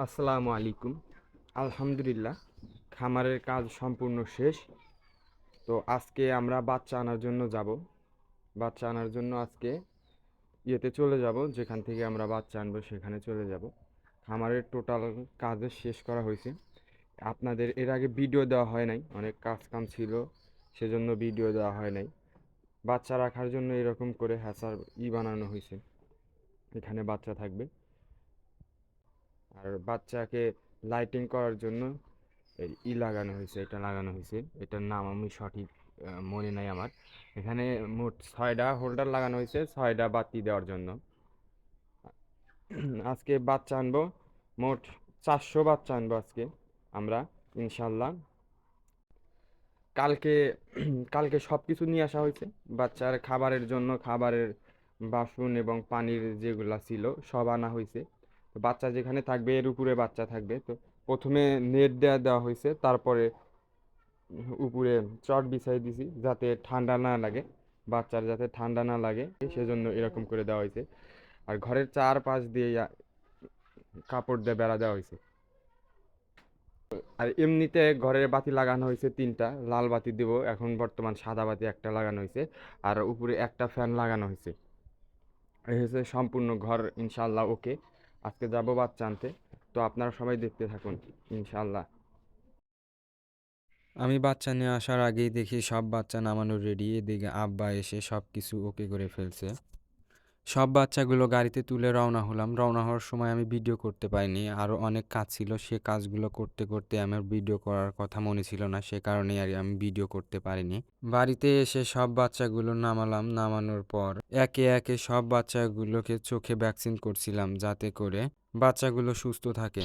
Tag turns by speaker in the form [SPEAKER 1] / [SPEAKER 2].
[SPEAKER 1] আসসালামু আলাইকুম। আলহামদুলিল্লাহ, খামারের কাজ সম্পূর্ণ শেষ। তো আজকে আমরা বাচ্চা আনার জন্য যাব। বাচ্চা আনার জন্য আজকে ইয়েতে চলে যাব, যেখান থেকে আমরা বাচ্চা আনবো সেখানে চলে যাব। খামারের টোটাল কাজ শেষ করা হয়েছে। আপনাদের এর আগে ভিডিও দেওয়া হয় নাই, অনেক কাজ কাম ছিল, সেজন্য ভিডিও দেওয়া হয় নাই। বাচ্চা রাখার জন্য এরকম করে হ্যাচার বানানো হয়েছে, এখানে বাচ্চা থাকবে। আর বাচ্চাকে লাইটিং করার জন্য এই লাগানো হয়েছে, এটা লাগানো হয়েছে, এটার নাম আমি সঠিক মনে নাই আমার। এখানে মোট 6টা হোল্ডার লাগানো হয়েছে, 6টা বাতি দেওয়ার জন্য। আজকে বাচ্চা আনবো, মোট 400 বাচ্চা আনবো আজকে আমরা, ইনশাল্লাহ। কালকে কালকে সব কিছু নিয়ে আসা হয়েছে। বাচ্চার খাবারের জন্য খাবারের বাসন এবং পানির যেগুলা ছিল সব আনা হয়েছে। তো বাচ্চা যেখানে থাকবে এর উপরে বাচ্চা থাকবে। তো প্রথমে নেট দেওয়া হয়েছে, তারপরে উপরে চট বিছাই দিছি যাতে ঠান্ডা না লাগে, বাচ্চার যাতে ঠান্ডা না লাগে সেজন্য এরকম করে দেওয়া হয়েছে। আর ঘরের চারপাশ দিয়ে কাপড় দিয়ে বেড়া দেওয়া হয়েছে। আর এমনিতে ঘরের বাতি লাগানো হয়েছে 3টা, লাল বাতি দেবো এখন, বর্তমান সাদা বাতি একটা লাগানো হয়েছে। আর উপরে একটা ফ্যান লাগানো হয়েছে। এই হচ্ছে সম্পূর্ণ ঘর, ইনশাল্লাহ ওকে। আজকে যাবো বাচ্চা আনতে, তো আপনারা সবাই দেখতে থাকুন ইনশাল্লাহ। আমি বাচ্চা নিয়ে আসার আগেই দেখি সব বাচ্চা নামানো রেডি, এদিকে আব্বা এসে সব কিছু ওকে করে ফেলছে। সব বাচ্চাগুলো গাড়িতে তুলে রওনা হলাম। রওনা হওয়ার সময় আমি ভিডিও করতে পারিনি, আরও অনেক কাজ ছিল। সে কাজগুলো করতে করতে আমার ভিডিও করার কথা মনে ছিল না, সে কারণেই আর আমি ভিডিও করতে পারিনি। বাড়িতে এসে সব বাচ্চাগুলো নামালাম। নামানোর পর একে একে সব বাচ্চাগুলোকে চোখে ভ্যাকসিন করছিলাম, যাতে করে বাচ্চাগুলো সুস্থ থাকে।